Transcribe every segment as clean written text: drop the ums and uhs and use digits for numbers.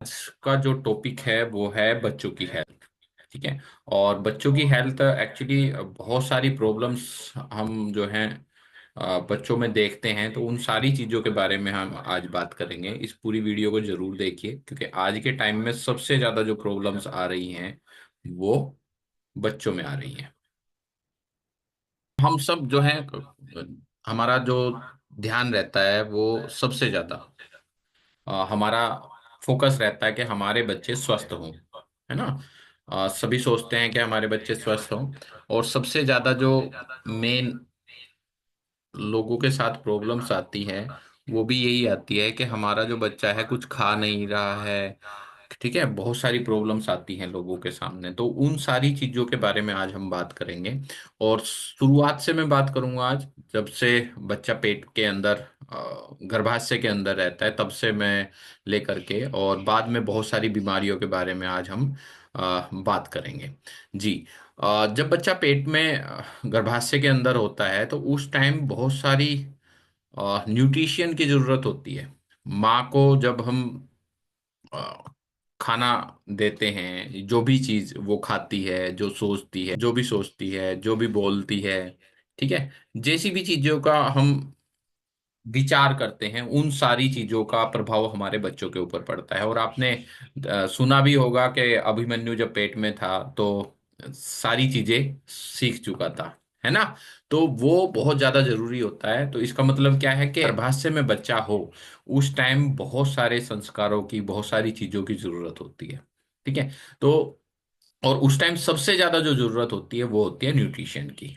आज का जो टॉपिक है वो है बच्चों की हेल्थ। ठीक है। और बच्चों की हेल्थ एक्चुअली बहुत सारी प्रॉब्लम्स हम जो हैं बच्चों में देखते हैं, तो उन सारी चीज़ों के बारे में हम आज बात करेंगे। इस पूरी वीडियो को जरूर देखिए, क्योंकि आज के टाइम में सबसे ज़्यादा जो प्रॉब्लम्स आ रही हैं वो बच्चों में आ रही हैं। हम सब जो है, हमारा जो ध्यान रहता है वो सबसे ज़्यादा हमारा फोकस रहता है कि हमारे बच्चे स्वस्थ हों, है ना। सभी सोचते हैं कि हमारे बच्चे स्वस्थ हों। और सबसे ज्यादा जो मेन लोगों के साथ प्रॉब्लम्स आती है वो भी यही आती है कि हमारा जो बच्चा है कुछ खा नहीं रहा है। ठीक है, बहुत सारी प्रॉब्लम्स आती हैं लोगों के सामने, तो उन सारी चीजों के बारे में आज हम बात करेंगे। और शुरुआत से मैं बात करूंगा आज, जब से बच्चा पेट के अंदर गर्भाशय के अंदर रहता है तब से मैं लेकर के, और बाद में बहुत सारी बीमारियों के बारे में आज हम बात करेंगे। जी। जब बच्चा पेट में गर्भाशय के अंदर होता है तो उस टाइम बहुत सारी न्यूट्रिशन की जरूरत होती है। माँ को जब हम अ, खाना देते हैं, जो भी चीज वो खाती है, जो सोचती है, जो भी सोचती है, जो भी बोलती है, ठीक है, जैसी भी चीजों का हम विचार करते हैं, उन सारी चीजों का प्रभाव हमारे बच्चों के ऊपर पड़ता है। और आपने सुना भी होगा कि अभिमन्यु जब पेट में था तो सारी चीजें सीख चुका था, है ना। तो वो बहुत ज्यादा जरूरी होता है। तो इसका मतलब क्या है कि गर्भाशय में बच्चा हो उस टाइम बहुत सारे संस्कारों की, बहुत सारी चीजों की जरूरत होती है। ठीक है। तो और उस टाइम सबसे ज्यादा जो जरूरत होती है वो होती है न्यूट्रिशन की।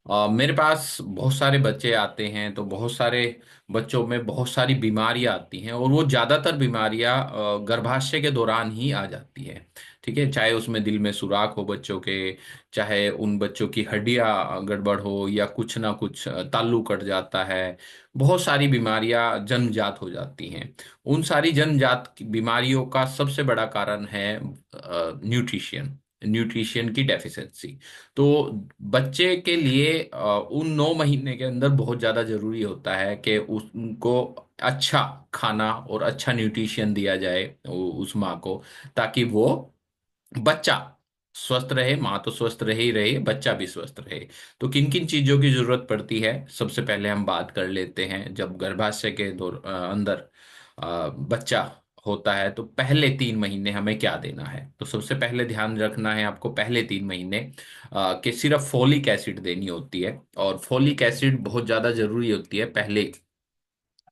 मेरे पास बहुत सारे बच्चे आते हैं, तो बहुत सारे बच्चों में बहुत सारी बीमारियां आती हैं, और वो ज्यादातर बीमारियां गर्भाशय के दौरान ही आ जाती है। ठीक है, चाहे उसमें दिल में सुराख हो बच्चों के, चाहे उन बच्चों की हड्डियां गड़बड़ हो, या कुछ ना कुछ ताल्लू कट जाता है। बहुत सारी बीमारियां जन्मजात हो जाती हैं। उन सारी जन्मजात बीमारियों का सबसे बड़ा कारण है न्यूट्रिशन, न्यूट्रिशन की डेफिशिएंसी। तो बच्चे के लिए उन 9 महीने के अंदर बहुत ज़्यादा ज़रूरी होता है कि उनको अच्छा खाना और अच्छा न्यूट्रिशन दिया जाए उस माँ को, ताकि वो बच्चा स्वस्थ रहे, माँ तो स्वस्थ रहे ही रहे, बच्चा भी स्वस्थ रहे। तो किन किन चीज़ों की ज़रूरत पड़ती है, सबसे पहले हम बात कर लेते हैं। जब गर्भाशय के अंदर बच्चा होता है तो पहले 3 महीने हमें क्या देना है। तो सबसे पहले ध्यान रखना है आपको, पहले 3 महीने कि सिर्फ फोलिक एसिड देनी होती है। और फोलिक एसिड बहुत ज़्यादा ज़रूरी होती है पहले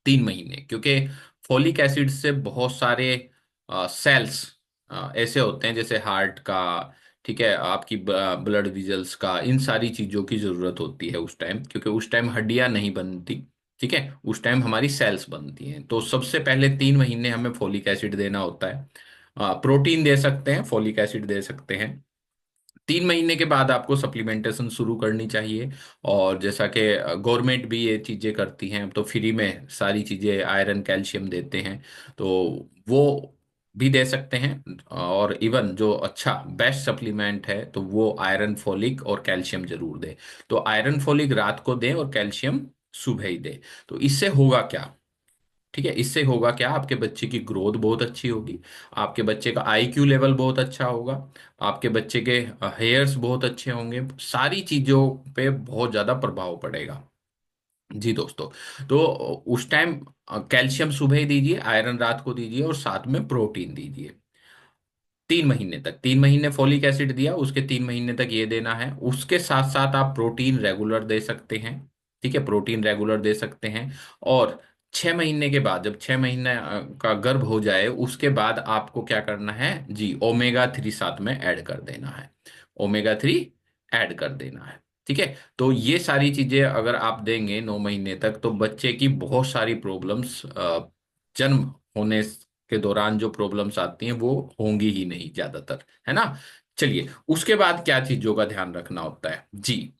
3 महीने, क्योंकि फोलिक एसिड से बहुत सारे सेल्स ऐसे होते हैं, जैसे हार्ट का, ठीक है, आपकी ब्लड विजल्स का, इन सारी चीज़ों की ज़रूरत होती है उस टाइम, क्योंकि उस टाइम हड्डियां नहीं बनती। ठीक है, उस टाइम हमारी सेल्स बनती हैं। तो सबसे पहले 3 महीने हमें फोलिक एसिड देना होता है। प्रोटीन दे सकते हैं, फोलिक एसिड दे सकते हैं। 3 महीने के बाद आपको सप्लीमेंटेशन शुरू करनी चाहिए। और जैसा कि गवर्नमेंट भी ये चीज़ें करती हैं, तो फ्री में सारी चीज़ें आयरन कैल्शियम देते हैं, तो वो भी दे सकते हैं। और इवन जो अच्छा बेस्ट सप्लीमेंट है तो वो आयरन फोलिक और कैल्शियम जरूर दे। तो आयरन फोलिक रात को दें और कैल्शियम सुबह ही दे। तो इससे होगा क्या, ठीक है, इससे होगा क्या, आपके बच्चे की ग्रोथ बहुत अच्छी होगी, आपके बच्चे का आईक्यू लेवल बहुत अच्छा होगा, आपके बच्चे के हेयर्स बहुत अच्छे होंगे, सारी चीजों पे बहुत ज्यादा प्रभाव पड़ेगा। जी दोस्तों। तो उस टाइम कैल्शियम सुबह ही दीजिए, आयरन रात को दीजिए, और साथ में प्रोटीन दीजिए। 3 महीने तक, 3 महीने फोलिक एसिड दिया, उसके 3 महीने तक ये देना है। उसके साथ साथ आप प्रोटीन रेगुलर दे सकते हैं। ठीक है, प्रोटीन रेगुलर दे सकते हैं। और 6 महीने के बाद, जब 6 महीने का गर्भ हो जाए, उसके बाद आपको क्या करना है जी, ओमेगा 3 साथ में ऐड कर देना है। ओमेगा 3 ऐड कर देना है। ठीक है। तो ये सारी चीजें अगर आप देंगे 9 महीने तक, तो बच्चे की बहुत सारी प्रॉब्लम्स जन्म होने के दौरान जो प्रॉब्लम्स आती हैं वो होंगी ही नहीं ज्यादातर, है ना। चलिए, उसके बाद क्या चीजों का ध्यान रखना होता है जी।